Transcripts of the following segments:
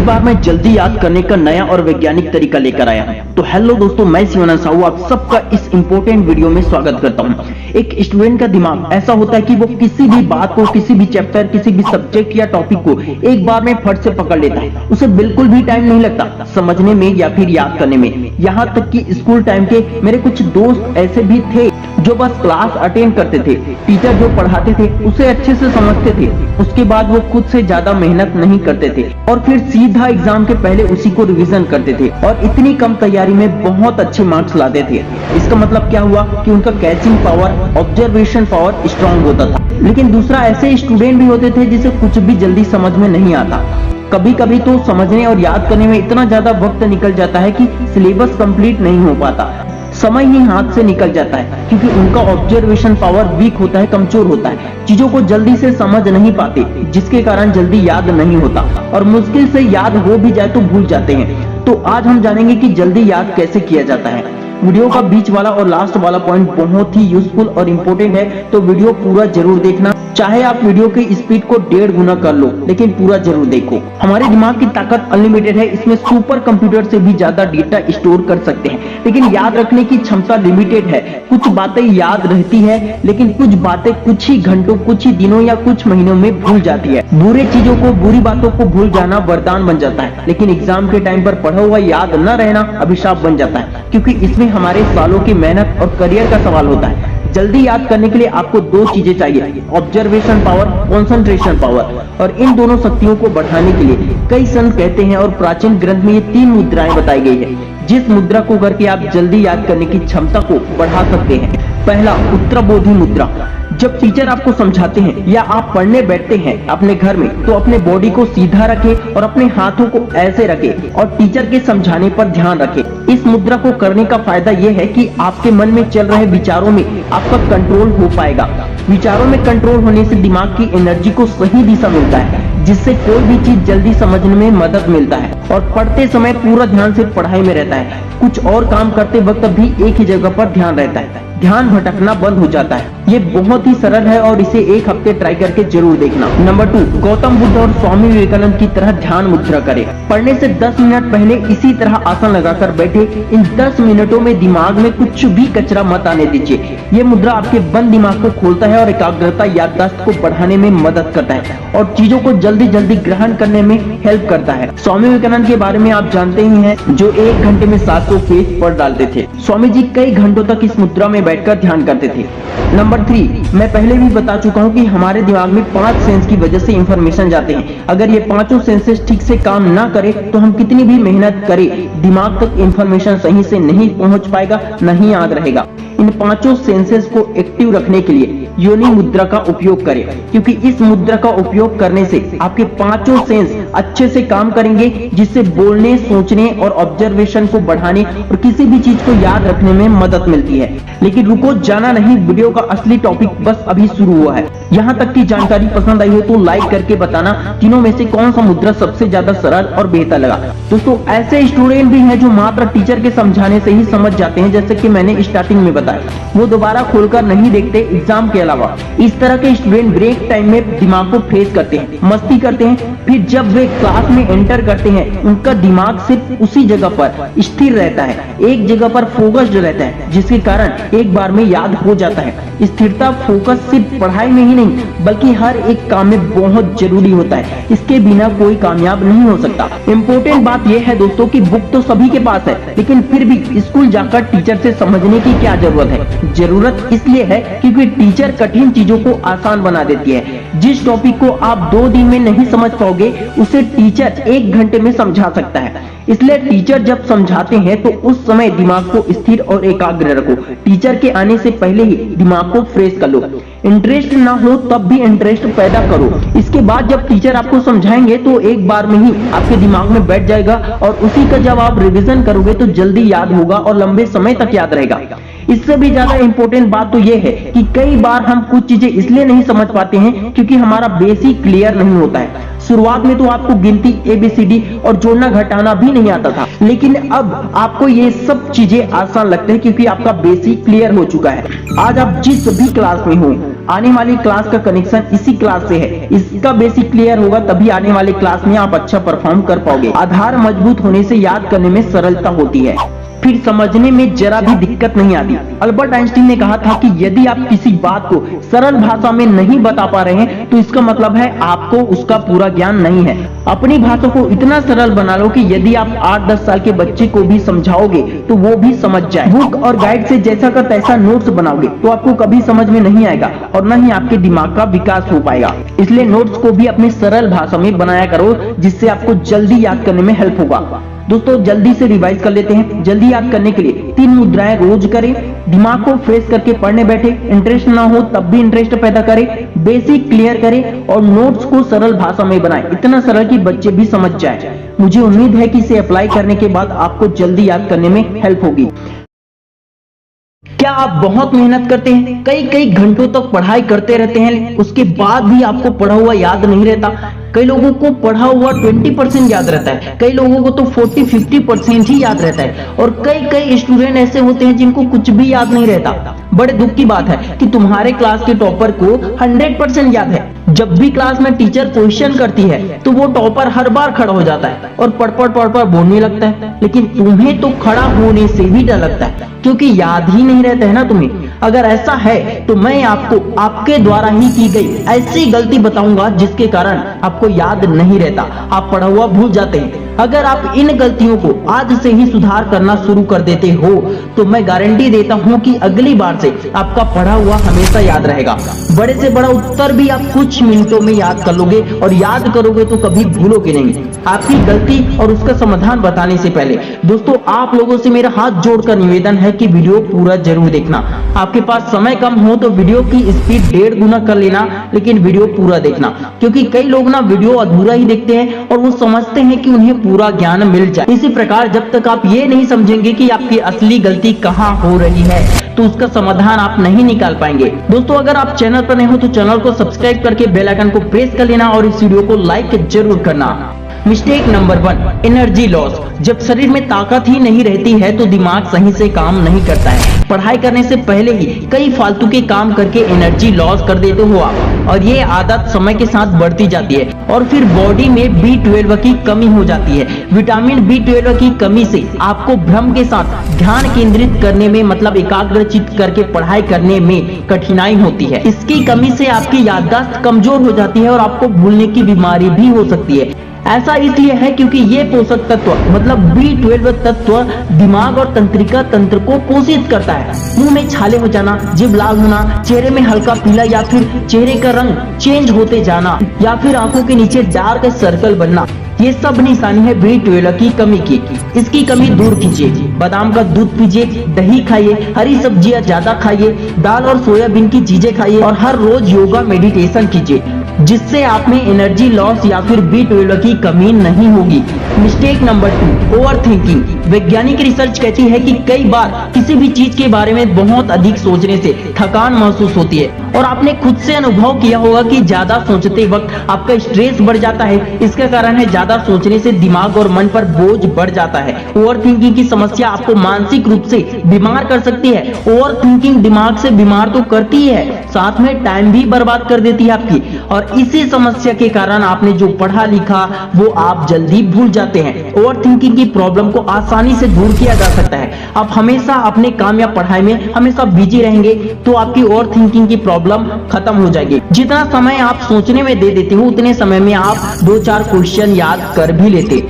बार मैं जल्दी याद करने का नया और वैज्ञानिक तरीका लेकर आया हूं। तो हेलो दोस्तों, मैं शिवानंद साहू आप सबका इस इंपॉर्टेंट वीडियो में स्वागत करता हूं। एक स्टूडेंट का दिमाग ऐसा होता है कि वो किसी भी बात को, किसी भी चैप्टर, किसी भी सब्जेक्ट या टॉपिक को एक बार में फट से पकड़ लेता है। उसे बिल्कुल भी टाइम नहीं लगता समझने में या फिर याद करने में। यहाँ तक कि स्कूल टाइम के मेरे कुछ दोस्त ऐसे भी थे जो बस क्लास अटेंड करते थे, टीचर जो पढ़ाते थे उसे अच्छे से समझते थे, उसके बाद वो खुद से ज्यादा मेहनत नहीं करते थे और फिर सीधा एग्जाम के पहले उसी को रिवीजन करते थे और इतनी कम तैयारी में बहुत अच्छे मार्क्स लाते थे। इसका मतलब क्या हुआ कि उनका catching power, observation power strong होता था। लेकिन दूसरा ऐसे स्टूडेंट भी होते थे जिसे कुछ भी जल्दी समझ में नहीं आता। कभी कभी तो समझने और याद करने में इतना ज्यादा वक्त निकल जाता है कि सिलेबस कंप्लीट नहीं हो पाता, समय ही हाथ से निकल जाता है, क्योंकि उनका ऑब्जर्वेशन पावर वीक होता है, कमजोर होता है, चीजों को जल्दी से समझ नहीं पाते, जिसके कारण जल्दी याद नहीं होता और मुश्किल से याद हो भी जाए तो भूल जाते हैं। तो आज हम जानेंगे कि जल्दी याद कैसे किया जाता है। वीडियो का बीच वाला और लास्ट वाला पॉइंट बहुत ही यूजफुल और इम्पोर्टेंट है, तो वीडियो पूरा जरूर देखना। चाहे आप वीडियो की स्पीड को 1.5 गुना कर लो, लेकिन पूरा जरूर देखो। हमारे दिमाग की ताकत अनलिमिटेड है, इसमें सुपर कंप्यूटर से भी ज्यादा डेटा स्टोर कर सकते हैं, लेकिन याद रखने की क्षमता लिमिटेड है। कुछ बातें याद रहती है, लेकिन कुछ बातें कुछ ही घंटों, कुछ ही दिनों या कुछ महीनों में भूल जाती है। बुरी चीजों को, बुरी बातों को भूल जाना वरदान बन जाता है, लेकिन एग्जाम के टाइम पर पढ़ा हुआ याद न रहना अभिशाप बन जाता है, क्योंकि इसमें हमारे सालों की मेहनत और करियर का सवाल होता है। जल्दी याद करने के लिए आपको 2 चीजें चाहिए, ऑब्जर्वेशन पावर, कंसंट्रेशन पावर। और इन दोनों शक्तियों को बढ़ाने के लिए कई संत कहते हैं और प्राचीन ग्रंथ में ये 3 मुद्राएं बताई गई है, जिस मुद्रा को करके आप जल्दी याद करने की क्षमता को बढ़ा सकते हैं। पहला, उत्तरबोधि मुद्रा। जब टीचर आपको समझाते हैं या आप पढ़ने बैठते हैं अपने घर में, तो अपने बॉडी को सीधा रखें और अपने हाथों को ऐसे रखें और टीचर के समझाने पर ध्यान रखें। इस मुद्रा को करने का फायदा यह है कि आपके मन में चल रहे विचारों में आपका कंट्रोल हो पाएगा। विचारों में कंट्रोल होने से दिमाग की एनर्जी को सही दिशा मिलता है, जिससे कोई भी चीज जल्दी समझने में मदद मिलता है और पढ़ते समय पूरा ध्यान सिर्फ पढ़ाई में रहता है। कुछ और काम करते वक्त भी एक ही जगह पर ध्यान रहता है, ध्यान भटकना बंद हो जाता है। ये बहुत ही सरल है और इसे 1 हफ्ते ट्राई करके जरूर देखना। नंबर 2, गौतम बुद्ध और स्वामी विवेकानंद की तरह ध्यान मुद्रा करें। पढ़ने से 10 मिनट पहले इसी तरह आसन लगाकर बैठे। इन 10 मिनटों में दिमाग में कुछ भी कचरा मत आने दीजिए। ये मुद्रा आपके बंद दिमाग को खोलता है और एकाग्रता, याददाश्त को बढ़ाने में मदद करता है और चीजों को जल्दी जल्दी ग्रहण करने में हेल्प करता है। स्वामी विवेकानंद के बारे में आप जानते ही हैं, जो 1 घंटे में 700 पेज पढ़ डालते थे। स्वामी जी कई घंटों तक इस मुद्रा में बैठकर ध्यान करते थे। नंबर 3, मैं पहले भी बता चुका हूं कि हमारे दिमाग में 5 सेंस की वजह से इंफॉर्मेशन जाते हैं। अगर ये 5 सेंसेस ठीक से काम ना करे तो हम कितनी भी मेहनत करें, दिमाग तक इंफॉर्मेशन सही से नहीं पहुंच पाएगा, नहीं याद रहेगा। इन 5 सेंसेस को एक्टिव रखने के लिए योनि मुद्रा का उपयोग करें, क्योंकि इस मुद्रा का उपयोग करने से आपके 5 सेंस अच्छे से काम करेंगे, जिससे बोलने, सोचने और ऑब्जर्वेशन को बढ़ाने और किसी भी चीज को याद रखने में मदद मिलती है। लेकिन रुको, जाना नहीं, वीडियो का असली टॉपिक बस अभी शुरू हुआ है। यहाँ तक की जानकारी पसंद आई हो तो लाइक करके बताना तीनों में से कौन सा मुद्रा सबसे ज्यादा सरल और बेहतर लगा। दोस्तों, ऐसे स्टूडेंट भी हैं जो मात्र टीचर के समझाने से ही समझ जाते हैं, जैसे कि मैंने स्टार्टिंग में बताया, वो दोबारा खोलकर नहीं देखते एग्जाम के अलावा। इस तरह के स्टूडेंट ब्रेक टाइम में दिमाग को फ्रेश करते हैं, मस्ती करते हैं, फिर जब वे क्लास में एंटर करते हैं उनका दिमाग सिर्फ उसी जगह पर स्थिर रहता है, एक जगह पर फोकस्ड रहता है, जिसके कारण एक बार में याद हो जाता है। स्थिरता, फोकस सिर्फ पढ़ाई में ही नहीं बल्कि हर एक काम में बहुत जरूरी होता है। इसके बिना कोई कामयाब नहीं हो सकता। इम्पोर्टेंट बात यह है दोस्तों कि बुक तो सभी के पास है, लेकिन फिर भी स्कूल जाकर टीचर से समझने की क्या जरूरत है? जरूरत इसलिए है क्योंकि टीचर कठिन चीजों को आसान बना देती है। जिस टॉपिक को आप 2 दिन में नहीं समझ पाओगे, उसे टीचर 1 घंटे में समझा सकता है। इसलिए टीचर जब समझाते हैं तो उस समय दिमाग को स्थिर और एकाग्र रखो। टीचर के आने से पहले ही दिमाग को फ्रेश कर लो। इंटरेस्ट ना हो तब भी इंटरेस्ट पैदा करो। इसके बाद जब टीचर आपको समझाएंगे तो एक बार में ही आपके दिमाग में बैठ जाएगा और उसी का जब आप रिवीजन करोगे तो जल्दी याद होगा और लंबे समय तक याद रहेगा। इससे भी ज्यादा इंपॉर्टेंट बात तो यह है कि कई बार हम कुछ चीजें इसलिए नहीं समझ पाते हैं क्योंकि हमारा बेसिक क्लियर नहीं होता है। शुरुआत में तो आपको गिनती, ABCD और जोड़ना घटाना भी नहीं आता था, लेकिन अब आपको ये सब चीजें आसान लगते हैं क्योंकि आपका बेसिक क्लियर हो चुका है। आज आप जिस भी क्लास में हो, आने वाली क्लास का कनेक्शन इसी क्लास से है। इसका बेसिक क्लियर होगा तभी आने वाले क्लास में आप अच्छा परफॉर्म कर पाओगे। आधार मजबूत होने से याद करने में सरलता होती है, फिर समझने में जरा भी दिक्कत नहीं आती। अल्बर्ट आइंस्टीन ने कहा था कि यदि आप किसी बात को सरल भाषा में नहीं बता पा रहे हैं तो इसका मतलब है आपको उसका पूरा ज्ञान नहीं है। अपनी भाषा को इतना सरल बना लो कि यदि आप 8-10 साल के बच्चे को भी समझाओगे तो वो भी समझ जाए। बुक और गाइड से जैसा का तैसा नोट्स बनाओगे तो आपको कभी समझ में नहीं आएगा और न ही आपके दिमाग का विकास हो पाएगा। इसलिए नोट्स को भी अपनी सरल भाषा में बनाया करो, जिससे आपको जल्दी याद करने में हेल्प होगा। दोस्तों जल्दी से रिवाइज कर लेते हैं। जल्दी याद करने के लिए 3 मुद्राएं रोज करें। दिमाग को फ्रेश करके पढ़ने बैठे, इंटरेस्ट ना हो तब भी इंटरेस्ट पैदा करें, बेसिक क्लियर करें और नोट्स को सरल भाषा में बनाएं, इतना सरल कि बच्चे भी समझ जाए। मुझे उम्मीद है कि इसे अप्लाई करने के बाद आपको जल्दी याद करने में हेल्प होगी। क्या आप बहुत मेहनत करते हैं, कई घंटों तक पढ़ाई करते रहते हैं, उसके बाद भी आपको पढ़ा हुआ याद नहीं रहता? कई लोगों को पढ़ा हुआ 20% याद रहता है, कई लोगों को तो 40-50% ही याद रहता है और कई स्टूडेंट ऐसे होते हैं जिनको कुछ भी याद नहीं रहता। बड़े दुख की बात है कि तुम्हारे क्लास के टॉपर को 100% याद है। जब भी क्लास में टीचर क्वेश्चन करती है तो वो टॉपर हर बार खड़ा हो जाता है और पढ़ बोलने लगता है, लेकिन तुम्हें तो खड़ा होने से भी डर लगता है क्योंकि याद ही नहीं रहता है ना तुम्हें। अगर ऐसा है तो मैं आपको आपके द्वारा ही की गई ऐसी गलती बताऊंगा जिसके कारण आपको याद नहीं रहता, आप पढ़ा हुआ भूल जाते हैं। अगर आप इन गलतियों को आज से ही सुधार करना शुरू कर देते हो तो मैं गारंटी देता हूं कि अगली बार से आपका पढ़ा हुआ हमेशा याद रहेगा। बड़े से बड़ा उत्तर भी आप कुछ मिनटों में याद कर लोगे और याद करोगे तो कभी भूलोगे नहीं। आपकी गलती और उसका समाधान बताने से पहले दोस्तों आप लोगों से मेरा हाथ जोड़कर निवेदन है कि वीडियो पूरा जरूर देखना। आपके पास समय कम हो तो वीडियो की स्पीड 1.5 गुना कर लेना, लेकिन वीडियो पूरा देखना, क्योंकि कई लोग ना वीडियो अधूरा ही देखते हैं और वो समझते हैं कि उन्हें पूरा ज्ञान मिल जाए। इसी प्रकार जब तक आप ये नहीं समझेंगे कि आपकी असली गलती कहाँ हो रही है तो उसका समाधान आप नहीं निकाल पाएंगे। दोस्तों अगर आप चैनल पर नए हो तो चैनल को सब्सक्राइब करके बेल आइकन को प्रेस कर लेना और इस वीडियो को लाइक जरूर करना। Mistake number 1, energy loss. जब शरीर में ताकत ही नहीं रहती है तो दिमाग सही से काम नहीं करता है। पढ़ाई करने से पहले ही कई फालतू के काम करके एनर्जी लॉस कर देते हो आप और ये आदत समय के साथ बढ़ती जाती है और फिर बॉडी में B12 की कमी हो जाती है। विटामिन B12 की कमी से आपको भ्रम के साथ ध्यान केंद्रित करने में मतलब एकाग्रचित करके पढ़ाई करने में कठिनाई होती है। इसकी कमी से आपकी याददाश्त कमजोर हो जाती है और आपको भूलने की बीमारी भी हो सकती है। ऐसा इसलिए है क्योंकि ये पोषक तत्व मतलब B12 तत्व दिमाग और तंत्रिका तंत्र को पोषित करता है। मुंह में छाले हो जाना, जीभ लाल होना, चेहरे में हल्का पीला या फिर चेहरे का रंग चेंज होते जाना या फिर आंखों के नीचे डार्क सर्कल बनना, ये सब निशानी है B12 की कमी की। इसकी कमी दूर कीजिए। बादाम का दूध पीजिए, दही खाइए, हरी सब्जियां ज्यादा खाइए, दाल और सोयाबीन की चीजें खाइए और हर रोज योगा मेडिटेशन कीजिए, जिससे आप में एनर्जी लॉस या फिर B12 की कमी नहीं होगी। Mistake number 2, over thinking. वैज्ञानिक रिसर्च कहती है कि कई बार किसी भी चीज के बारे में बहुत अधिक सोचने से थकान महसूस होती है और आपने खुद से अनुभव किया होगा कि ज्यादा सोचते वक्त आपका स्ट्रेस बढ़ जाता है। इसका कारण है ज्यादा सोचने से दिमाग और मन पर बोझ बढ़ जाता है। ओवर थिंकिंग की समस्या आपको मानसिक रूप से बीमार कर सकती है। ओवर थिंकिंग दिमाग से बीमार तो करती है, साथ में टाइम भी बर्बाद कर देती है आपकी और इसी समस्या के कारण आपने जो पढ़ा लिखा वो आप जल्दी भूल जाते हैं। ओवर थिंकिंग की प्रॉब्लम को आसानी से दूर किया जा सकता है। आप हमेशा अपने काम या पढ़ाई में हमेशा बिजी रहेंगे तो आपकी ओवर थिंकिंग की प्रॉब्लम खत्म हो जाएगी। जितना समय आप सोचने में दे देते हो उतने समय में आप 2-4 क्वेश्चन याद कर भी लेते।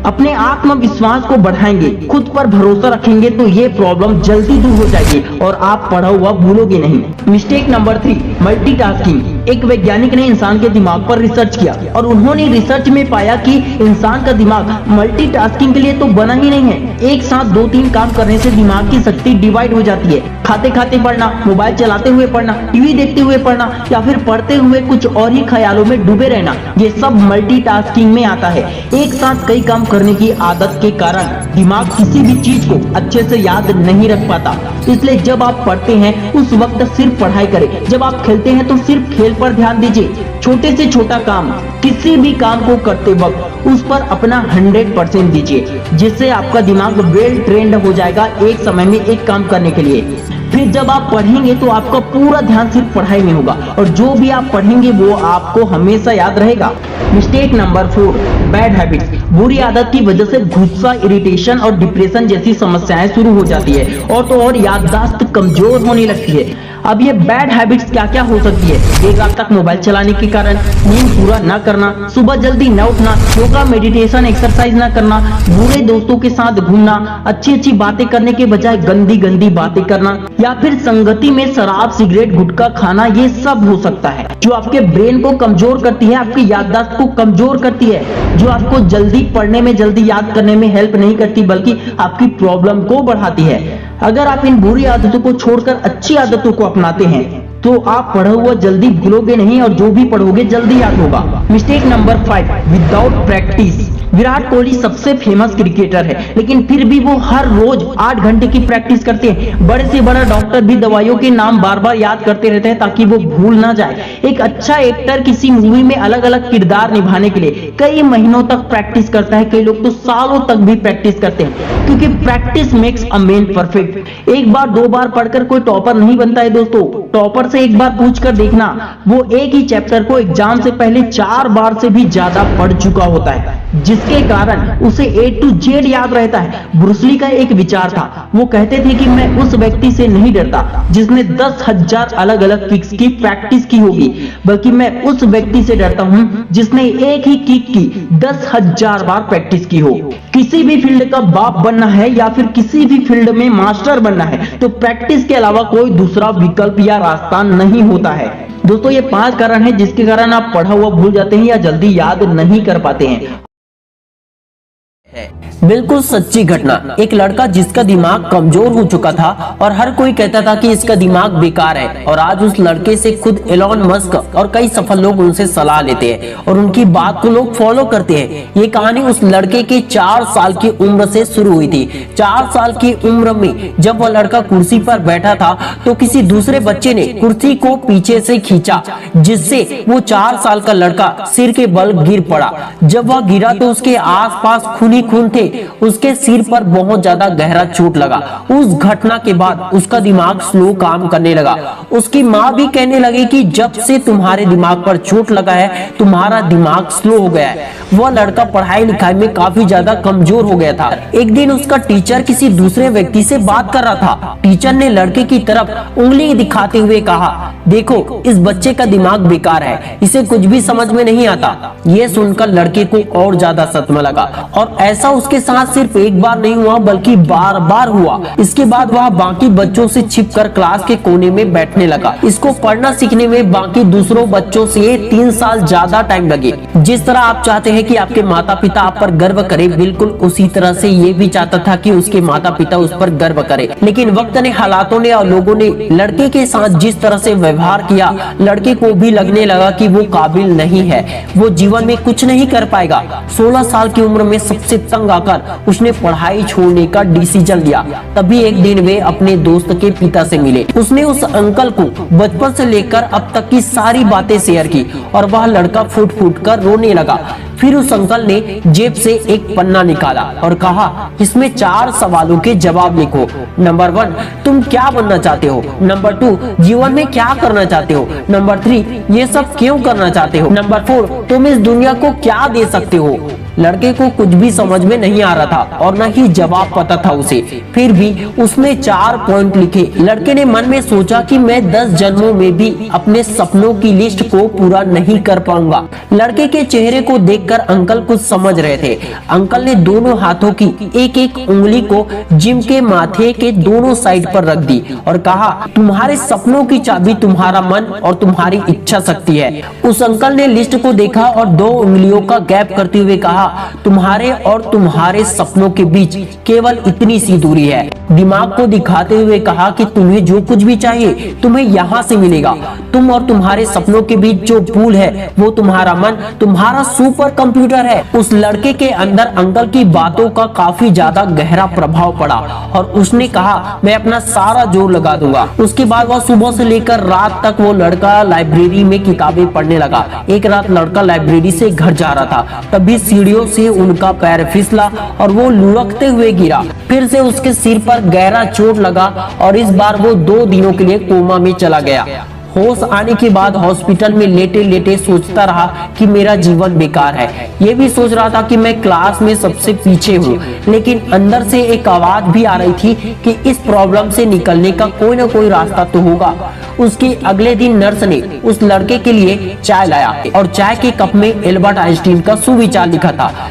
अपने आत्मविश्वास को बढ़ाएंगे, खुद पर भरोसा रखेंगे तो ये प्रॉब्लम जल्दी दूर हो जाएगी और आप पढ़ा हुआ भूलोगे नहीं। Mistake number 3, multitasking. एक वैज्ञानिक ने इंसान के दिमाग पर रिसर्च किया और उन्होंने रिसर्च में पाया कि इंसान का दिमाग मल्टीटास्किंग के लिए तो बना ही नहीं है। एक साथ 2-3 काम करने से दिमाग की शक्ति डिवाइड हो जाती है। खाते खाते पढ़ना, मोबाइल चलाते हुए पढ़ना, टीवी देखते हुए पढ़ना या फिर पढ़ते हुए कुछ और ही ख्यालों में डूबे रहना, ये सब मल्टीटास्किंग में आता है। एक साथ कई काम करने की आदत के कारण दिमाग किसी भी चीज को अच्छे से याद नहीं रख पाता। इसलिए जब आप पढ़ते हैं उस वक्त सिर्फ पढ़ाई करें, जब आप खेलते हैं तो सिर्फ खेल पर ध्यान दीजिए। छोटे से छोटा काम, किसी भी काम को करते वक्त उस पर अपना 100% दीजिए, जिससे आपका दिमाग वेल ट्रेंड हो जाएगा एक समय में एक काम करने के लिए। फिर जब आप पढ़ेंगे तो आपका पूरा ध्यान सिर्फ पढ़ाई में होगा और जो भी आप पढ़ेंगे वो आपको हमेशा याद रहेगा। Mistake number 4, bad habits. बुरी आदत की वजह से गुस्सा, इरिटेशन और डिप्रेशन जैसी समस्याएं शुरू हो जाती है और तो और याददाश्त कमजोर होने लगती है। अब ये बैड हैबिट्स क्या क्या हो सकती है? देर रात तक मोबाइल चलाने के कारण, नींद पूरा न करना, सुबह जल्दी न उठना, योगा, मेडिटेशन, एक्सरसाइज न करना, बुरे दोस्तों के साथ घूमना, अच्छी बातें करने के बजाय गंदी बातें करना, या फिर संगति में शराब, सिगरेट, गुटखा खाना, ये सब हो सकता है जो आपके ब्रेन को कमजोर करती है, आपकी याददाश्त को कमजोर करती है, जो आपको जल्दी पढ़ने में, जल्दी याद करने में हेल्प नहीं करती बल्कि आपकी प्रॉब्लम को बढ़ाती है। अगर आप इन बुरी आदतों को छोड़कर अच्छी आदतों को अपनाते हैं तो आप पढ़ा हुआ जल्दी भूलोगे नहीं और जो भी पढ़ोगे जल्दी याद होगा। Mistake number 5, without practice. Virat Kohli सबसे फेमस क्रिकेटर है, लेकिन फिर भी वो हर रोज 8 घंटे की प्रैक्टिस करते हैं। बड़े से बड़ा डॉक्टर भी दवाइयों के नाम बार बार याद करते रहते हैं ताकि वो भूल ना जाए। एक अच्छा एक्टर किसी मूवी में अलग अलग किरदार निभाने के लिए कई महीनों तक प्रैक्टिस करता है, कई लोग तो सालों तक भी प्रैक्टिस करते हैं, क्योंकि practice makes a man perfect. एक बार 2 बार पढ़कर कोई टॉपर नहीं बनता है दोस्तों। टॉपर से एक बार पूछ कर देखना, वो एक ही चैप्टर को एग्जाम से पहले 4 बार से भी ज्यादा पढ़ चुका होता है, जिसके कारण उसे A to Z याद रहता है। ब्रूस ली का एक विचार था, वो कहते थे कि मैं उस व्यक्ति से नहीं डरता जिसने 10,000 अलग अलग किक्स की प्रैक्टिस की होगी, बल्कि मैं उस व्यक्ति से डरता हूं जिसने एक ही किक की 10,000 बार प्रैक्टिस की हो। किसी भी फील्ड का बाप बनना है या फिर किसी भी फील्ड में मास्टर बनना है तो प्रैक्टिस के अलावा कोई दूसरा विकल्प या रास्ता नहीं होता है। दोस्तों, ये 5 कारण हैं जिसके कारण आप पढ़ा हुआ भूल जाते हैं या जल्दी याद नहीं कर पाते हैं। बिल्कुल सच्ची घटना। एक लड़का जिसका दिमाग कमजोर हो चुका था और हर कोई कहता था कि इसका दिमाग बेकार है, और आज उस लड़के से खुद एलोन मस्क और कई सफल लोग उनसे सलाह लेते हैं और उनकी बात को लोग फॉलो करते हैं। ये कहानी उस लड़के के 4 साल की उम्र से शुरू हुई थी। 4 साल की उम्र में जब वह लड़का कुर्सी पर बैठा था तो किसी दूसरे बच्चे ने कुर्सी को पीछे से खींचा, जिससे वो 4 साल का लड़का सिर के बल गिर पड़ा। जब वह गिरा तो उसके आसपास खून ही खून थे, उसके सिर पर बहुत ज्यादा गहरा चोट लगा। उस घटना के बाद उसका दिमाग स्लो काम करने लगा। उसकी माँ भी कहने लगी कि जब से तुम्हारे दिमाग पर चोट लगा है तुम्हारा दिमाग स्लो हो गया है। वह लड़का पढ़ाई लिखाई में काफी ज्यादा कमजोर हो गया था। एक दिन उसका टीचर किसी दूसरे व्यक्ति से बात कर रहा था। टीचर ने लड़के की तरफ उंगली दिखाते हुए कहा, देखो इस बच्चे का दिमाग बेकार है, इसे कुछ भी समझ में नहीं आता। यह सुनकर लड़के को और ज्यादा सदमा लगा और ऐसा उसके साथ सिर्फ एक बार नहीं हुआ बल्कि बार बार हुआ। इसके बाद वह बाकी बच्चों से छिपकर क्लास के कोने में बैठने लगा। इसको पढ़ना सीखने में बाकी दूसरों बच्चों से 3 साल ज्यादा टाइम लगे। जिस तरह आप चाहते हैं कि आपके माता पिता आप पर गर्व करें, बिल्कुल उसी तरह से ये भी चाहता था कि उसके माता पिता उस पर गर्व करें। लेकिन वक्त ने, हालातों ने और लोगों ने लड़के के साथ जिस तरह से व्यवहार किया, लड़के को भी लगने लगा कि वो काबिल नहीं है, वो जीवन में कुछ नहीं कर पाएगा। 16 साल की उम्र में सबसे तंग आकर उसने पढ़ाई छोड़ने का डिसीजन लिया। तभी एक दिन वे अपने दोस्त के पिता से मिले। उसने उस अंकल को बचपन से लेकर अब तक की सारी बातें शेयर की और वह लड़का फूट फूट कर रोने लगा। फिर उस अंकल ने जेब से एक पन्ना निकाला और कहा, इसमें 4 सवालों के जवाब लिखो। नंबर 1, तुम क्या बनना चाहते हो? नंबर 2, जीवन में क्या करना चाहते हो? नंबर 3, ये सब क्यों करना चाहते हो? नंबर 4, तुम इस दुनिया को क्या दे सकते हो? लड़के को कुछ भी समझ में नहीं आ रहा था और न ही जवाब पता था उसे। फिर भी उसने 4 पॉइंट लिखे। लड़के ने मन में सोचा कि मैं 10 जन्मों में भी अपने सपनों की लिस्ट को पूरा नहीं कर पाऊंगा। लड़के के चेहरे को देखकर अंकल कुछ समझ रहे थे। अंकल ने दोनों हाथों की एक एक उंगली को जिम के माथे के दोनों साइड पर रख दी और कहा, तुम्हारे सपनों की चाबी तुम्हारा मन और तुम्हारी इच्छा शक्ति है। उस अंकल ने लिस्ट को देखा और 2 उंगलियों का गैप करते हुए कहा, तुम्हारे और तुम्हारे सपनों के बीच केवल इतनी सी दूरी है। दिमाग को दिखाते हुए कहा कि तुम्हें जो कुछ भी चाहिए तुम्हें यहाँ से मिलेगा। तुम और तुम्हारे सपनों के बीच जो पुल है वो तुम्हारा मन, तुम्हारा सुपर कंप्यूटर है। उस लड़के के अंदर अंकल की बातों का काफी ज्यादा गहरा प्रभाव पड़ा और उसने कहा, मैं अपना सारा जोर लगा दूंगा। उसके बाद वह सुबह से लेकर रात तक वो लड़का लाइब्रेरी में किताबें पढ़ने लगा। एक रात लड़का लाइब्रेरी से घर जा रहा था, तभी सीढ़ियों उंगलियों से उनका पैर फिसला और वो लुढ़कते हुए गिरा। फिर से उसके सिर पर गहरा चोट लगा और इस बार वो 2 दिनों के लिए कोमा में चला गया। होश आने के बाद हॉस्पिटल में लेटे लेटे सोचता रहा कि मेरा जीवन बेकार है। ये भी सोच रहा था कि मैं क्लास में सबसे पीछे हूँ, लेकिन अंदर से एक आवाज भी आ रही थी कि इस प्रॉब्लम से निकलने का कोई ना कोई रास्ता तो होगा। उसके अगले दिन नर्स ने उस लड़के के लिए चाय लाया और चाय के कप में एल्बर्ट आइंस्टीन का सुविचार लिखा था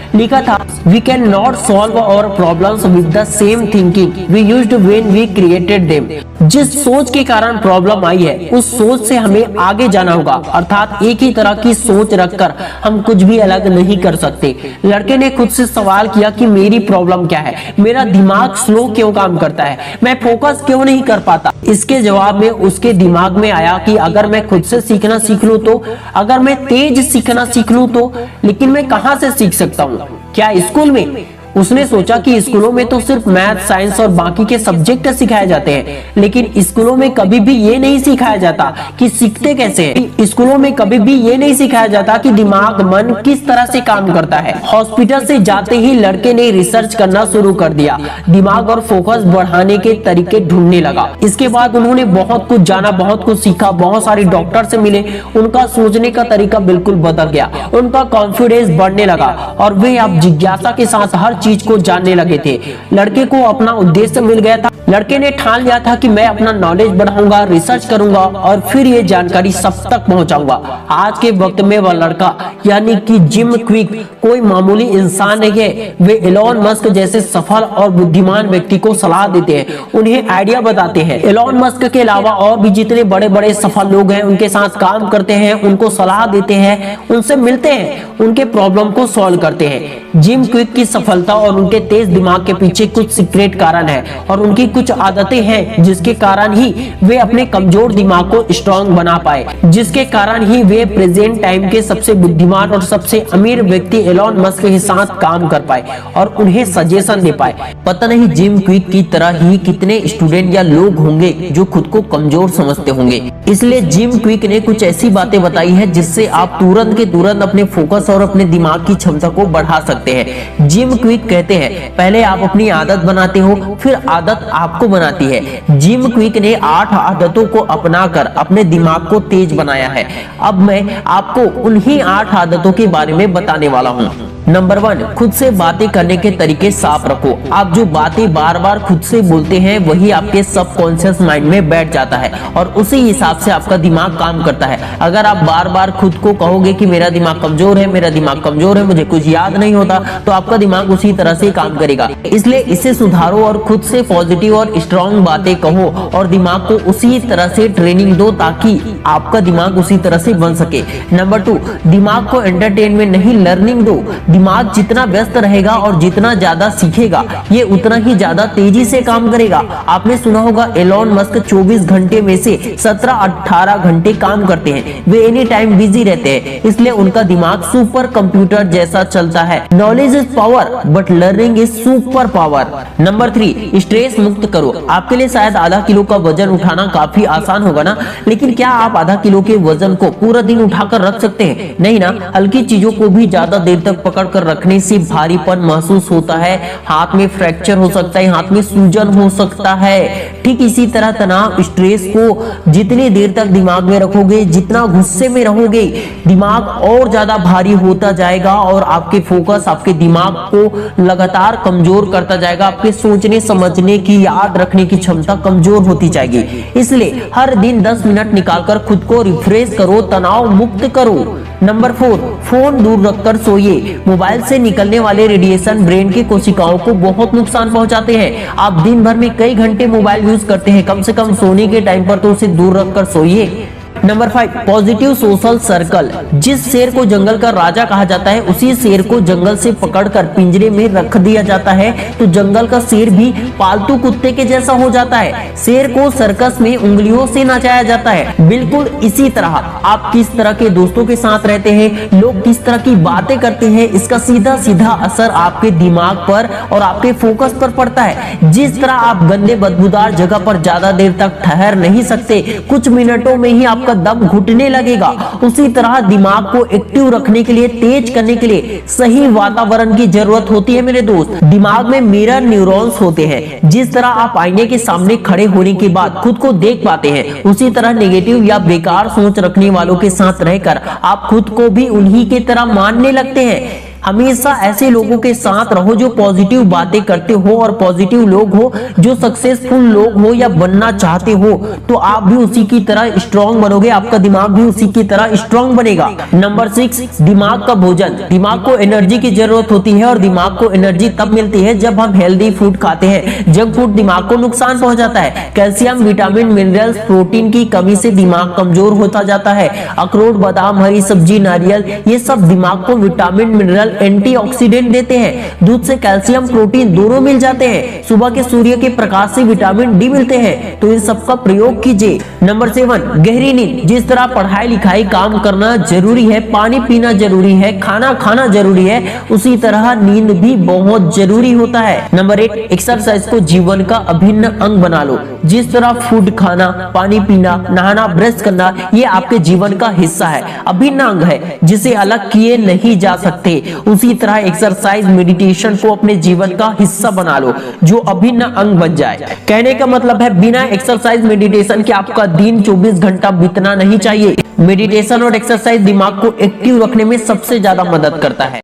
we can not solve our problems with the same thinking we used when we created them. जिस सोच के कारण प्रॉब्लम आई है उस सोच से हमें आगे जाना होगा, अर्थात एक ही तरह की सोच रखकर हम कुछ भी अलग नहीं कर सकते। लड़के ने खुद से सवाल किया कि मेरी प्रॉब्लम क्या है, मेरा दिमाग स्लो क्यों काम करता है, मैं फोकस क्यों नहीं कर पाता। इसके जवाब में उसके दिमाग में आया कि अगर मैं खुद से सीखना सीख लूं तो, अगर मैं तेज सीखना सीख लूं तो, लेकिन मैं कहां से सीख सकता हूं, क्या स्कूल में? उसने सोचा कि स्कूलों में तो सिर्फ मैथ, साइंस और बाकी के सब्जेक्ट सिखाए जाते हैं, लेकिन स्कूलों में कभी भी ये नहीं सिखाया जाता कि सीखते कैसे हैं। स्कूलों में कभी भी ये नहीं सिखाया जाता कि दिमाग, मन किस तरह से काम करता है। हॉस्पिटल से जाते ही लड़के ने रिसर्च करना शुरू कर दिया, दिमाग और फोकस बढ़ाने के तरीके ढूंढने लगा। इसके बाद उन्होंने बहुत कुछ जाना, बहुत कुछ सीखा, बहुत सारे डॉक्टर से मिले। उनका सोचने का तरीका बिल्कुल बदल गया, उनका कॉन्फिडेंस बढ़ने लगा और वे अब जिज्ञासा के साथ हर चीज को जानने लगे थे। लड़के को अपना उद्देश्य मिल गया था। लड़के ने ठान लिया था कि मैं अपना नॉलेज बढ़ाऊंगा, रिसर्च करूंगा और फिर ये जानकारी सब तक पहुंचाऊंगा। आज के वक्त में वह लड़का यानी कि जिम क्विक कोई मामूली इंसान नहीं है। वे एलोन मस्क जैसे सफल और बुद्धिमान व्यक्ति को सलाह देते हैं, उन्हें आइडिया बताते हैं। एलोन मस्क के अलावा और भी जितने बड़े बड़े सफल लोग हैं उनके साथ काम करते हैं, उनको सलाह देते हैं, उनसे मिलते हैं, उनके प्रॉब्लम को सॉल्व करते हैं। जिम क्विक की सफलता और उनके तेज दिमाग के पीछे कुछ सीक्रेट कारण है और उनकी कुछ आदतें हैं जिसके कारण ही वे अपने कमजोर दिमाग को स्ट्रांग बना पाए, जिसके कारण ही वे प्रेजेंट टाइम के सबसे बुद्धिमान और सबसे अमीर व्यक्ति एलोन मस्क के साथ काम कर पाए और उन्हें सजेशन दे पाए। पता नहीं जिम क्विक की तरह ही कितने स्टूडेंट या लोग होंगे जो खुद को कमजोर समझते होंगे। इसलिए जिम क्विक ने कुछ ऐसी बातें बताई है जिससे आप तुरंत के तुरंत अपने फोकस और अपने दिमाग की क्षमता को बढ़ा सकते हैं। जिम क्विक कहते हैं पहले आप अपनी आदत बनाते हो, फिर आदत आपको बनाती है। जिम क्विक ने 8 आदतों को अपनाकर अपने दिमाग को तेज बनाया है। अब मैं आपको उन्हीं 8 आदतों के बारे में बताने वाला हूँ। नंबर 1, खुद से बातें करने के तरीके साफ रखो। आप जो बातें बार बार खुद से बोलते हैं वही आपके सबकॉन्शियस माइंड में बैठ जाता है और उसी हिसाब से आपका दिमाग काम करता है। अगर आप बार बार खुद को कहोगे कि मेरा दिमाग कमजोर है, मेरा दिमाग कमजोर है, मुझे कुछ याद नहीं होता, तो आपका दिमाग उसी तरह से काम करेगा। इसलिए इसे सुधारो और खुद से पॉजिटिव और स्ट्रॉन्ग बातें कहो और दिमाग को उसी तरह से ट्रेनिंग दो ताकि आपका दिमाग उसी तरह से बन सके। नंबर 2, दिमाग को एंटरटेनमेंट नहीं लर्निंग दो। दिमाग जितना व्यस्त रहेगा और जितना ज्यादा सीखेगा ये उतना ही ज्यादा तेजी से काम करेगा। आपने सुना होगा एलोन मस्क 24 घंटे में से 17-18 घंटे काम करते हैं। वे एनी टाइम बिजी रहते हैं, इसलिए उनका दिमाग सुपर कंप्यूटर जैसा चलता है। Knowledge is power but learning is super power. Number 3, stress मुक्त करो। आपके लिए शायद आधा किलो का वजन उठाना काफी आसान होगा ना, लेकिन क्या आप आधा किलो के वजन को पूरा दिन उठाकर रख सकते हैं? नहीं ना। हल्की चीजों को भी ज्यादा देर तक पकड़ कर रखने से भारीपन महसूस होता है, हाथ में फ्रैक्चर हो सकता है, हाथ में सूजन हो सकता है। ठीक इसी तरह तनाव, स्ट्रेस को जितनी देर तक दिमाग में रखोगे, जितना गुस्से में रहोगे, दिमाग और ज्यादा भारी होता जाएगा और आपके फोकस, आपके दिमाग को लगातार कमजोर करता जाएगा। आपके सोचने समझने की, याद रखने की क्षमता कमजोर होती जाएगी। इसलिए हर दिन 10 मिनट निकालकर खुद को रिफ्रेश करो, तनाव मुक्त करो। नंबर 4, फोन दूर रखकर सोइए। मोबाइल से निकलने वाले रेडिएशन ब्रेन की कोशिकाओं को बहुत नुकसान पहुंचाते हैं। आप दिन भर में कई घंटे मोबाइल यूज करते हैं, कम से कम सोने के टाइम पर तो उसे दूर रखकर सोइए। Number 5, positive social circle. जिस शेर को जंगल का राजा कहा जाता है उसी शेर को जंगल से पकड़कर पिंजरे में रख दिया जाता है तो जंगल का शेर भी पालतू कुत्ते के जैसा हो जाता है। शेर को सर्कस में उंगलियों से नचाया जाता है। बिल्कुल इसी तरह आप किस तरह के दोस्तों के साथ रहते हैं, लोग किस तरह की बातें करते हैं, इसका सीधा सीधा असर आपके दिमाग पर और आपके फोकस पर पड़ता है। जिस तरह आप गंदे बदबूदार जगह पर ज्यादा देर तक ठहर नहीं सकते, कुछ मिनटों में ही आपका दम घुटने लगेगा। उसी तरह दिमाग को एक्टिव रखने के लिए, तेज करने के लिए सही वातावरण की जरूरत होती है मेरे दोस्त। दिमाग में मिरर न्यूरॉन्स होते हैं। जिस तरह आप आईने के सामने खड़े होने के बाद खुद को देख पाते हैं, उसी तरह नेगेटिव या बेकार सोच रखने वालों के साथ रहकर आप खुद को भी उन्हीं की तरह मानने लगते हैं। हमेशा ऐसे लोगों के साथ रहो जो पॉजिटिव बातें करते हो और पॉजिटिव लोग हो, जो सक्सेसफुल लोग हो या बनना चाहते हो, तो आप भी उसी की तरह स्ट्रांग बनोगे, आपका दिमाग भी उसी की तरह स्ट्रांग बनेगा। नंबर 6, दिमाग का भोजन। दिमाग को एनर्जी की जरूरत होती है और दिमाग को एनर्जी तब मिलती है जब हम हेल्दी फूड खाते हैं। जंक फूड दिमाग को नुकसान पहुंचाता है। कैल्शियम, विटामिन, मिनरल्स, प्रोटीन की कमी से दिमाग कमजोर होता जाता है। अखरोट, बादाम, हरी सब्जी, नारियल, ये सब दिमाग को विटामिन, मिनरल, एंटीऑक्सीडेंट देते हैं। दूध से कैल्शियम, प्रोटीन दोनों मिल जाते हैं। सुबह के सूर्य के प्रकाश से विटामिन डी मिलते हैं, तो इन सब का प्रयोग कीजिए। नंबर 7, गहरी नींद। जिस तरह पढ़ाई लिखाई काम करना जरूरी है, पानी पीना जरूरी है, खाना खाना जरूरी है, उसी तरह नींद भी बहुत जरूरी होता है। नंबर 8, एक्सरसाइज को जीवन का अभिन्न अंग बना लो। जिस तरह फूड खाना, पानी पीना, नहाना, ब्रश करना, ये आपके जीवन का हिस्सा है, अभिन्न अंग है जिसे अलग किए नहीं जा सकते। उसी तरह एक्सरसाइज, मेडिटेशन को अपने जीवन का हिस्सा बना लो, जो अभिन्न अंग बन जाए। कहने का मतलब है बिना एक्सरसाइज, मेडिटेशन के आपका दिन 24 घंटा बीतना नहीं चाहिए। मेडिटेशन और एक्सरसाइज दिमाग को एक्टिव रखने में सबसे ज्यादा मदद करता है।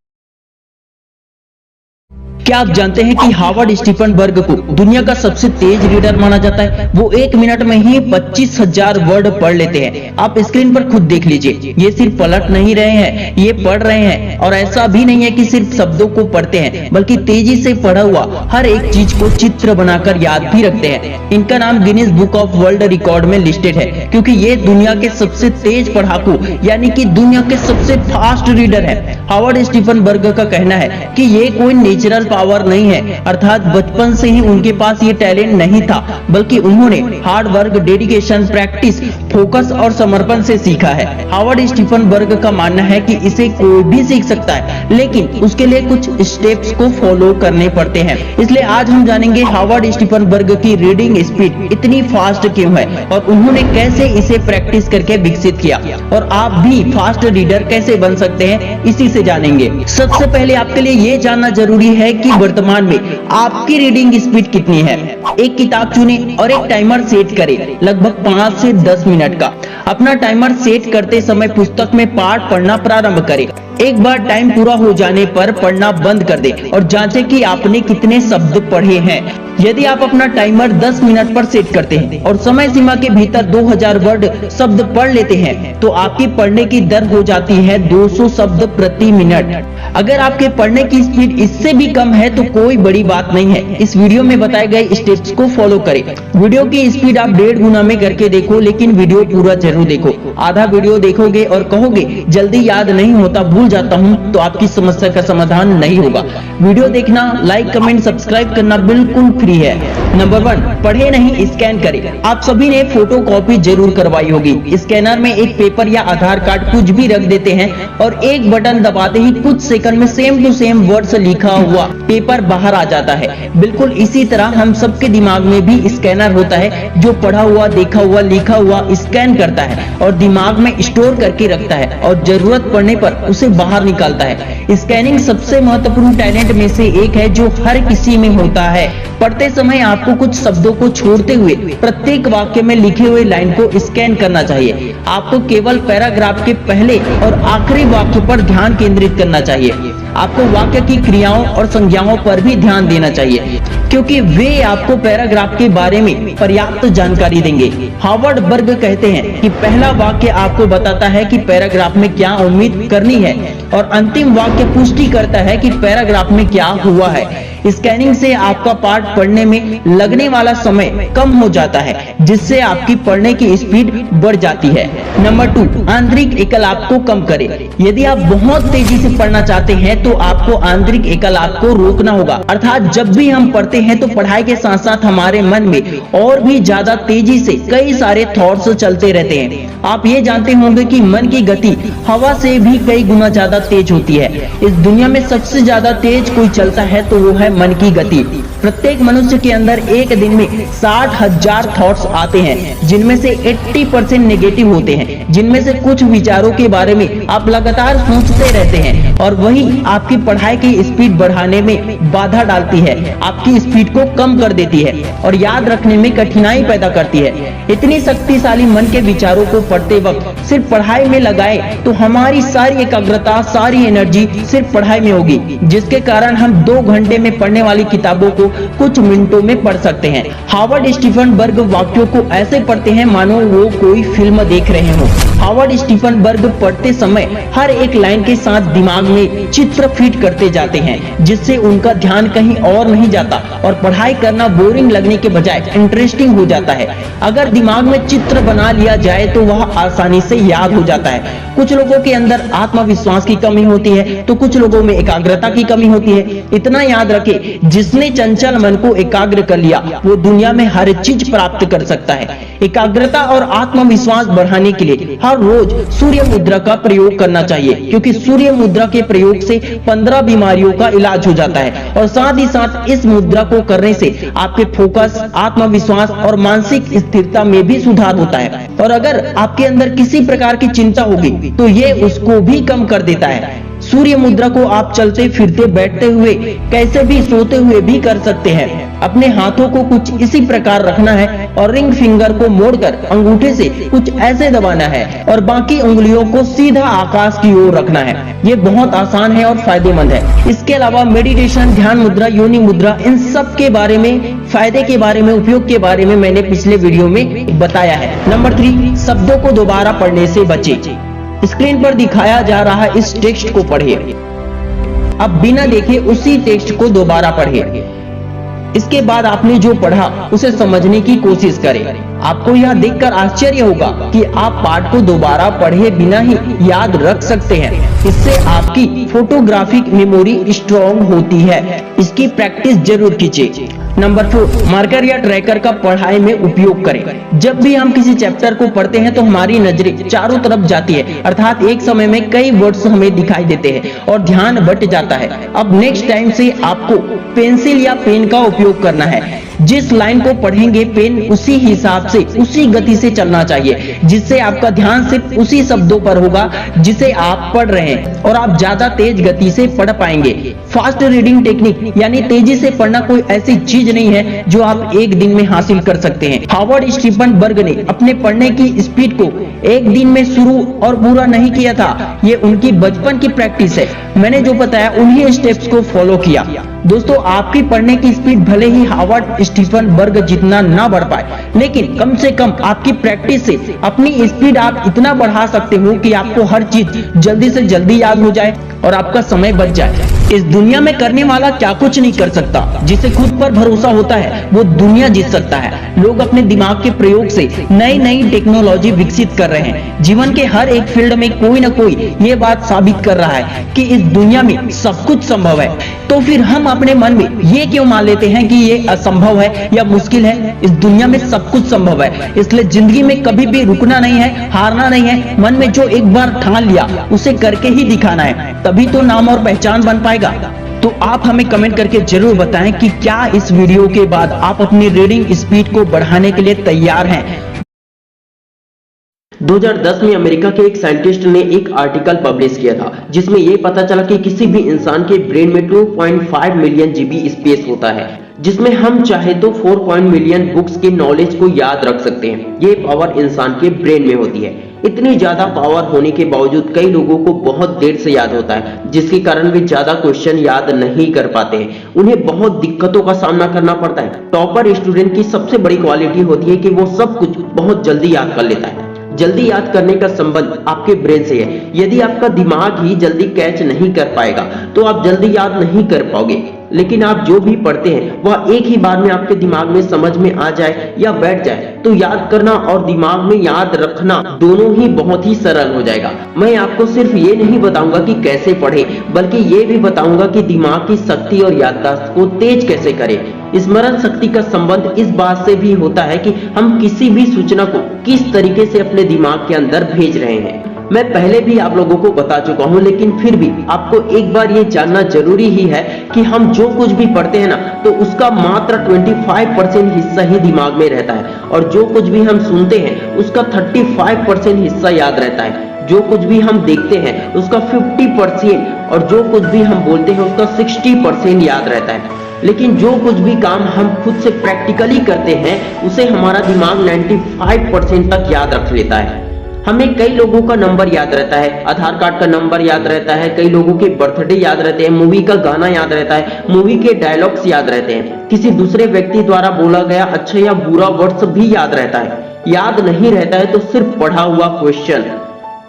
क्या आप जानते हैं कि हार्वर्ड स्टीफनबर्ग को दुनिया का सबसे तेज रीडर माना जाता है? वो 1 मिनट में ही 25,000 वर्ड पढ़ लेते हैं। आप स्क्रीन पर खुद देख लीजिए, ये सिर्फ पलट नहीं रहे हैं, ये पढ़ रहे हैं। और ऐसा भी नहीं है कि सिर्फ शब्दों को पढ़ते हैं, बल्कि तेजी से पढ़ा हुआ हर एक चीज को चित्र बनाकर याद भी रखते हैं। इनका नाम Guinness book of world record में लिस्टेड है, क्योंकि ये दुनिया के सबसे तेज पढ़ाकू यानी कि दुनिया के सबसे फास्ट रीडर है। हार्वर्ड स्टीफनबर्ग का कहना है कि ये कोई नेचुरल पावर नहीं है, अर्थात बचपन से ही उनके पास ये टैलेंट नहीं था, बल्कि उन्होंने hard work, dedication, practice, focus और समर्पण से सीखा है। हार्वर्ड स्टीफनबर्ग का मानना है कि इसे कोई भी सीख सकता है, लेकिन उसके लिए कुछ स्टेप्स को फॉलो करने पड़ते हैं। इसलिए आज हम जानेंगे हार्वर्ड स्टीफनबर्ग की रीडिंग स्पीड इतनी फास्ट क्यों है और उन्होंने कैसे इसे प्रैक्टिस करके विकसित किया, और आप भी फास्ट रीडर कैसे बन सकते हैं, इसी से जानेंगे। सबसे पहले आपके लिए ये जानना जरूरी है कि वर्तमान में आपकी रीडिंग स्पीड कितनी है। एक किताब चुनें और एक टाइमर सेट करें, लगभग 5 से 10 मिनट का। अपना टाइमर सेट करते समय पुस्तक में पाठ पढ़ना प्रारंभ करें। एक बार टाइम पूरा हो जाने पर पढ़ना बंद कर दें और जांचें कि आपने कितने शब्द पढ़े हैं। यदि आप अपना टाइमर 10 मिनट पर सेट करते हैं और समय सीमा के भीतर 2000 वर्ड शब्द पढ़ लेते हैं, तो आपकी पढ़ने की दर हो जाती है 200 शब्द प्रति मिनट। अगर आपके पढ़ने की स्पीड इससे भी कम है तो कोई बड़ी बात नहीं है। इस वीडियो में बताए गए स्टेप्स को फॉलो करें। वीडियो की स्पीड आप 1.5 गुना में करके देखो, लेकिन वीडियो पूरा जरूर देखो। आधा वीडियो देखोगे और कहोगे जल्दी याद नहीं होता, भूल जाता हूं, तो आपकी समस्या का समाधान नहीं होगा। वीडियो देखना, लाइक, कमेंट, सब्सक्राइब करना बिल्कुल फ्री है। नंबर 1, पढ़े नहीं, स्कैन करें। आप सभी ने फोटो कॉपी जरूर करवाई होगी। स्कैनर में एक पेपर या आधार कार्ड कुछ भी रख देते हैं और एक बटन दबाते ही कुछ सेकंड में सेम टू सेम वर्ड्स लिखा हुआ पेपर बाहर आ जाता है। बिल्कुल इसी तरह हम सबके दिमाग में भी स्कैनर होता है, जो पढ़ा हुआ, देखा हुआ, लिखा हुआ स्कैन करता है और दिमाग में स्टोर करके रखता है और जरूरत पड़ने पर उसे बाहर निकालता है। स्कैनिंग सबसे महत्वपूर्ण टैलेंट में से एक है जो हर किसी में होता है। पढ़ते समय आपको कुछ शब्दों को छोड़ते हुए प्रत्येक वाक्य में लिखे हुए लाइन को स्कैन करना चाहिए। आपको केवल पैराग्राफ के पहले और आखिरी वाक्य पर ध्यान केंद्रित करना चाहिए। आपको वाक्य की क्रियाओं और संज्ञाओं पर भी ध्यान देना चाहिए, क्योंकि वे आपको पैराग्राफ के बारे में पर्याप्त जानकारी देंगे। हार्वर्ड बर्ग कहते हैं कि पहला वाक्य आपको बताता है कि पैराग्राफ में क्या उम्मीद करनी है और अंतिम वाक्य पुष्टि करता है कि पैराग्राफ में क्या हुआ है। स्कैनिंग से आपका पाठ पढ़ने में लगने वाला समय कम हो जाता है, जिससे आपकी पढ़ने की स्पीड बढ़ जाती है। नंबर 2, आंतरिक एकलाप को कम करें। यदि आप बहुत तेजी से पढ़ना चाहते हैं तो आपको आंतरिक एकलाप को रोकना होगा। अर्थात जब भी हम पढ़ते हैं तो पढ़ाई के साथ साथ हमारे मन में और भी ज्यादा तेजी से कई सारे थॉट्स चलते रहते हैं। आप ये जानते होंगे कि मन की गति हवा से भी कई गुना ज्यादा तेज होती है। इस दुनिया में सबसे ज्यादा तेज कोई चलता है तो वो है मन की गति। प्रत्येक मनुष्य के अंदर एक दिन में 60,000 थॉट्स आते हैं, जिनमें से 80% नेगेटिव होते हैं, जिनमें से कुछ विचारों के बारे में आप लगातार सोचते रहते हैं और वही आपकी पढ़ाई की स्पीड बढ़ाने में बाधा डालती है, आपकी स्पीड को कम कर देती है और याद रखने में कठिनाई पैदा करती है। इतनी शक्तिशाली मन के विचारों को पढ़ते वक्त सिर्फ पढ़ाई में लगाए तो हमारी सारी एकाग्रता, सारी एनर्जी सिर्फ पढ़ाई में होगी, जिसके कारण हम 2 घंटे में पढ़ने वाली किताबों को कुछ मिनटों में पढ़ सकते हैं। हार्वर्ड स्टीफनबर्ग वाक्यों को ऐसे पढ़ते हैं मानो वो कोई फिल्म देख रहे हो। हार्वर्ड स्टीफनबर्ग पढ़ते समय हर एक लाइन के साथ दिमाग में चित्र फिट करते जाते हैं, जिससे उनका ध्यान कहीं और नहीं जाता और पढ़ाई करना बोरिंग लगने के बजाय इंटरेस्टिंग हो जाता है। अगर दिमाग में चित्र बना लिया जाए तो वह आसानी से याद हो जाता है। कुछ लोगों के अंदर आत्मविश्वास की कमी होती है तो कुछ लोगों में एकाग्रता की कमी होती है। इतना याद रखे, जिसने चंचल मन को एकाग्र कर लिया वो दुनिया में हर चीज प्राप्त कर सकता है। एकाग्रता और आत्मविश्वास बढ़ाने के लिए हर रोज सूर्य मुद्रा का प्रयोग करना चाहिए, क्योंकि सूर्य मुद्रा के प्रयोग से 15 बीमारियों का इलाज हो जाता है और साथ ही साथ इस मुद्रा को करने से आपके फोकस, आत्मविश्वास और मानसिक स्थिरता में भी सुधार होता है। और अगर आपके अंदर किसी प्रकार की चिंता होगी तो ये उसको भी कम कर देता है। सूर्य मुद्रा को आप चलते फिरते, बैठते हुए, कैसे भी सोते हुए भी कर सकते हैं। अपने हाथों को कुछ इसी प्रकार रखना है और रिंग फिंगर को मोड़कर अंगूठे से कुछ ऐसे दबाना है और बाकी उंगलियों को सीधा आकाश की ओर रखना है। ये बहुत आसान है और फायदेमंद है। इसके अलावा मेडिटेशन, ध्यान मुद्रा, योनि मुद्रा, इन सब के बारे में, फायदे के बारे में, उपयोग के बारे में मैंने पिछले वीडियो में बताया है। नंबर 3, शब्दों को दोबारा पढ़ने से बचे। स्क्रीन पर दिखाया जा रहा इस टेक्स्ट को पढ़िए। अब बिना देखे उसी टेक्स्ट को दोबारा पढ़िए। इसके बाद आपने जो पढ़ा उसे समझने की कोशिश करें। आपको यह देखकर आश्चर्य होगा कि आप पाठ को दोबारा पढ़े बिना ही याद रख सकते हैं। इससे आपकी फोटोग्राफिक मेमोरी स्ट्रॉन्ग होती है। इसकी प्रैक्टिस जरूर कीजिए। नंबर 4, मार्कर या ट्रैकर का पढ़ाई में उपयोग करें। जब भी हम किसी चैप्टर को पढ़ते हैं तो हमारी नजरें चारों तरफ जाती है, अर्थात एक समय में कई वर्ड्स हमें दिखाई देते हैं और ध्यान बट जाता है। अब नेक्स्ट टाइम से आपको पेंसिल या पेन का उपयोग करना है। जिस लाइन को पढ़ेंगे पेन उसी हिसाब से, उसी गति से चलना चाहिए, जिससे आपका ध्यान सिर्फ उसी शब्दों पर होगा जिसे आप पढ़ रहे हैं और आप ज्यादा तेज गति से पढ़ पाएंगे। फास्ट रीडिंग टेक्निक यानी तेजी से पढ़ना कोई ऐसी चीज नहीं है जो आप एक दिन में हासिल कर सकते हैं। हार्वर्ड स्टीफनबर्ग ने अपने पढ़ने की स्पीड को एक दिन में शुरू और पूरा नहीं किया था। ये उनकी बचपन की प्रैक्टिस है। मैंने जो बताया उन्हीं स्टेप्स को फॉलो किया। दोस्तों, आपकी पढ़ने की स्पीड भले ही हार्वर्ड स्टीफनबर्ग जितना ना बढ़ पाए, लेकिन कम से कम आपकी प्रैक्टिस से अपनी स्पीड आप इतना बढ़ा सकते हो कि आपको हर चीज जल्दी से जल्दी याद हो जाए और आपका समय बच जाए। इस दुनिया में करने वाला क्या कुछ नहीं कर सकता। जिसे खुद पर भरोसा होता है वो दुनिया जीत सकता है। लोग अपने दिमाग के प्रयोग से नई नई टेक्नोलॉजी विकसित कर रहे हैं। जीवन के हर एक फील्ड में कोई ना कोई ये बात साबित कर रहा है कि इस दुनिया में सब कुछ संभव है। तो फिर हम अपने मन में ये क्यों मान लेते हैं कि ये असंभव है या मुश्किल है? इस दुनिया में सब कुछ संभव है। इसलिए जिंदगी में कभी भी रुकना नहीं है, हारना नहीं है। मन में जो एक बार ठान लिया उसे करके ही दिखाना है, तभी तो नाम और पहचान बन पाएगा। तो आप हमें कमेंट करके जरूर बताएं कि क्या इस वीडियो के बाद आप अपनी रीडिंग स्पीड को बढ़ाने के लिए तैयार हैं। 2010 में अमेरिका के एक साइंटिस्ट ने एक आर्टिकल पब्लिश किया था जिसमें यह पता चला कि किसी भी इंसान के ब्रेन में 2.5 मिलियन जीबी स्पेस होता है, जिसमें हम चाहे तो 4 मिलियन बुक्स के नॉलेज को याद रख सकते हैं। ये पावर इंसान के ब्रेन में होती है। इतनी ज्यादा पावर होने के बावजूद कई लोगों को बहुत देर से याद होता है, जिसके कारण वे ज्यादा क्वेश्चन याद नहीं कर पाते हैं। उन्हें बहुत दिक्कतों का सामना करना पड़ता है। टॉपर स्टूडेंट की सबसे बड़ी क्वालिटी होती है कि वो सब कुछ बहुत जल्दी याद कर लेता है। जल्दी याद करने का संबंध आपके ब्रेन से है। यदि आपका दिमाग ही जल्दी कैच नहीं कर पाएगा तो आप जल्दी याद नहीं कर पाओगे। लेकिन आप जो भी पढ़ते हैं वह एक ही बार में आपके दिमाग में समझ में आ जाए या बैठ जाए तो याद करना और दिमाग में याद रखना दोनों ही बहुत ही सरल हो जाएगा। मैं आपको सिर्फ ये नहीं बताऊंगा कि कैसे पढ़े, बल्कि ये भी बताऊंगा कि दिमाग की शक्ति और याददाश्त को तेज कैसे करें। स्मरण शक्ति का संबंध इस बात से भी होता है कि हम किसी भी सूचना को किस तरीके से अपने दिमाग के अंदर भेज रहे हैं। मैं पहले भी आप लोगों को बता चुका हूं, लेकिन फिर भी आपको एक बार ये जानना जरूरी ही है कि हम जो कुछ भी पढ़ते हैं ना, तो उसका मात्र 25% हिस्सा ही दिमाग में रहता है, और जो कुछ भी हम सुनते हैं उसका 35% हिस्सा याद रहता है। जो कुछ भी हम देखते हैं उसका 50% और जो कुछ भी हम बोलते हैं उसका 60% याद रहता है। लेकिन जो कुछ भी काम हम खुद से प्रैक्टिकली करते हैं उसे हमारा दिमाग 95% तक याद रख लेता है। हमें कई लोगों का नंबर याद रहता है, आधार कार्ड का नंबर याद रहता है, कई लोगों के बर्थडे याद रहते हैं, मूवी का गाना याद रहता है, मूवी के डायलॉग्स याद रहते हैं, किसी दूसरे व्यक्ति द्वारा बोला गया अच्छा या बुरा वर्ड्स भी याद रहता है। याद नहीं रहता है तो सिर्फ पढ़ा हुआ क्वेश्चन।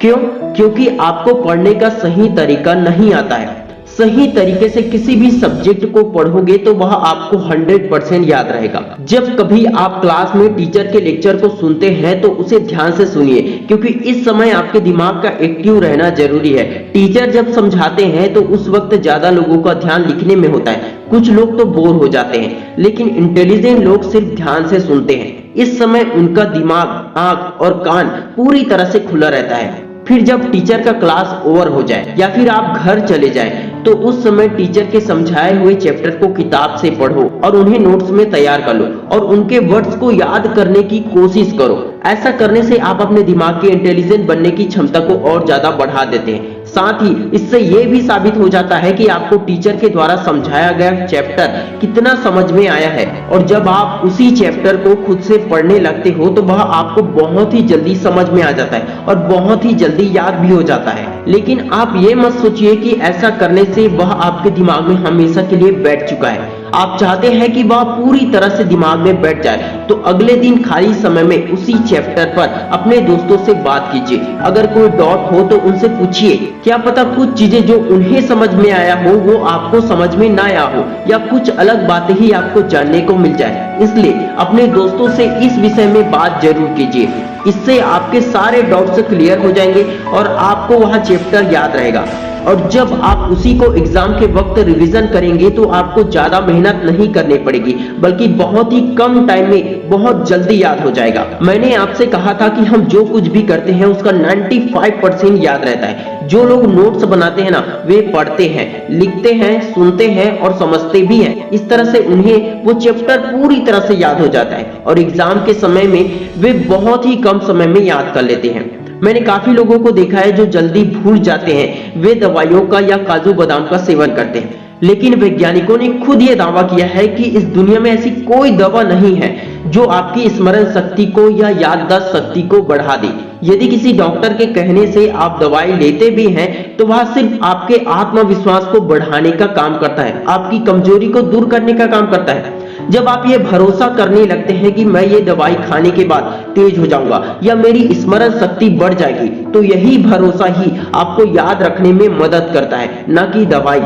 क्यों? क्योंकि आपको पढ़ने का सही तरीका नहीं आता है। सही तरीके से किसी भी सब्जेक्ट को पढ़ोगे तो वह आपको 100% याद रहेगा। जब कभी आप क्लास में टीचर के लेक्चर को सुनते हैं तो उसे ध्यान से सुनिए, क्योंकि इस समय आपके दिमाग का एक्टिव रहना जरूरी है। टीचर जब समझाते हैं तो उस वक्त ज्यादा लोगों का ध्यान लिखने में होता है, कुछ लोग तो बोर हो जाते हैं, लेकिन इंटेलिजेंट लोग सिर्फ ध्यान से सुनते हैं। इस समय उनका दिमाग, आंख और कान पूरी तरह से खुला रहता है। फिर जब टीचर का क्लास ओवर हो जाए या फिर आप घर चले जाएं, तो उस समय टीचर के समझाए हुए चैप्टर को किताब से पढ़ो और उन्हें नोट्स में तैयार कर लो और उनके वर्ड्स को याद करने की कोशिश करो। ऐसा करने से आप अपने दिमाग के इंटेलिजेंट बनने की क्षमता को और ज्यादा बढ़ा देते हैं। साथ ही इससे यह भी साबित हो जाता है कि आपको टीचर के द्वारा समझाया गया चैप्टर कितना समझ में आया है, और जब आप उसी चैप्टर को खुद से पढ़ने लगते हो तो वह आपको बहुत ही जल्दी समझ में आ जाता है और बहुत ही जल्दी याद भी हो जाता है। लेकिन आप ये मत सोचिए कि ऐसा करने से वह आपके दिमाग में हमेशा के लिए बैठ चुका है। आप चाहते हैं कि वह पूरी तरह से दिमाग में बैठ जाए, तो अगले दिन खाली समय में उसी चैप्टर पर अपने दोस्तों से बात कीजिए। अगर कोई डाउट हो तो उनसे पूछिए, क्या पता कुछ चीजें जो उन्हें समझ में आया हो वो आपको समझ में ना आया हो, या कुछ अलग बातें ही आपको जानने को मिल जाए। इसलिए अपने दोस्तों से इस विषय में बात जरूर कीजिए। इससे आपके सारे डाउट्स क्लियर हो जाएंगे और आपको वह चैप्टर याद रहेगा। और जब आप उसी को एग्जाम के वक्त रिवीजन करेंगे तो आपको ज्यादा मेहनत नहीं करनी पड़ेगी, बल्कि बहुत ही कम टाइम में बहुत जल्दी याद हो जाएगा। मैंने आपसे कहा था कि हम जो कुछ भी करते हैं उसका 95% याद रहता है। जो लोग नोट्स बनाते हैं ना, वे पढ़ते हैं, लिखते हैं, सुनते हैं और समझते भी हैं। इस तरह से उन्हें वो चैप्टर पूरी तरह से याद हो जाता है और एग्जाम के समय में वे बहुत ही कम समय में याद कर लेते हैं। मैंने काफी लोगों को देखा है जो जल्दी भूल जाते हैं, वे दवाइयों का या काजू बादाम का सेवन करते हैं। लेकिन वैज्ञानिकों ने खुद ये दावा किया है कि इस दुनिया में ऐसी कोई दवा नहीं है जो आपकी स्मरण शक्ति को या याददाश्त शक्ति को बढ़ा दे। यदि किसी डॉक्टर के कहने से आप दवाई लेते भी हैं तो वह सिर्फ आपके आत्मविश्वास को बढ़ाने का काम करता है, आपकी कमजोरी को दूर करने का काम करता है। जब आप ये भरोसा करने लगते हैं कि मैं ये दवाई खाने के बाद तेज हो जाऊंगा या मेरी स्मरण शक्ति बढ़ जाएगी, तो यही भरोसा ही आपको याद रखने में मदद करता है, न कि दवाई।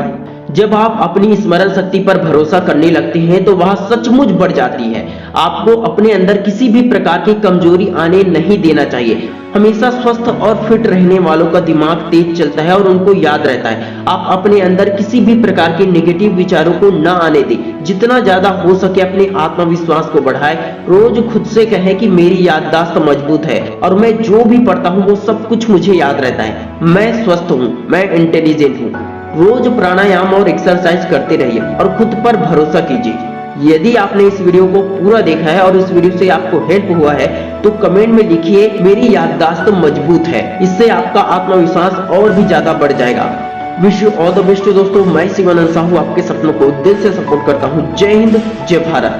जब आप अपनी स्मरण शक्ति पर भरोसा करने लगते हैं तो वह सचमुच बढ़ जाती है। आपको अपने अंदर किसी भी प्रकार की कमजोरी आने नहीं देना चाहिए। हमेशा स्वस्थ और फिट रहने वालों का दिमाग तेज चलता है और उनको याद रहता है। आप अपने अंदर किसी भी प्रकार के नेगेटिव विचारों को ना आने दें। जितना ज्यादा हो सके अपने आत्मविश्वास को बढ़ाएं। रोज खुद से कहें कि मेरी याददाश्त मजबूत है और मैं जो भी पढ़ता हूँ वो सब कुछ मुझे याद रहता है। मैं स्वस्थ हूँ, मैं इंटेलिजेंट हूँ। रोज प्राणायाम और एक्सरसाइज करते रहिए और खुद पर भरोसा कीजिए। यदि आपने इस वीडियो को पूरा देखा है और इस वीडियो से आपको हेल्प हुआ है तो कमेंट में लिखिए मेरी याददाश्त मजबूत है। इससे आपका आत्मविश्वास और भी ज्यादा बढ़ जाएगा। Wish you all the best दोस्तों। मैं शिवानंद साहू आपके सपनों को दिल से सपोर्ट करता हूँ। जय हिंद, जय भारत।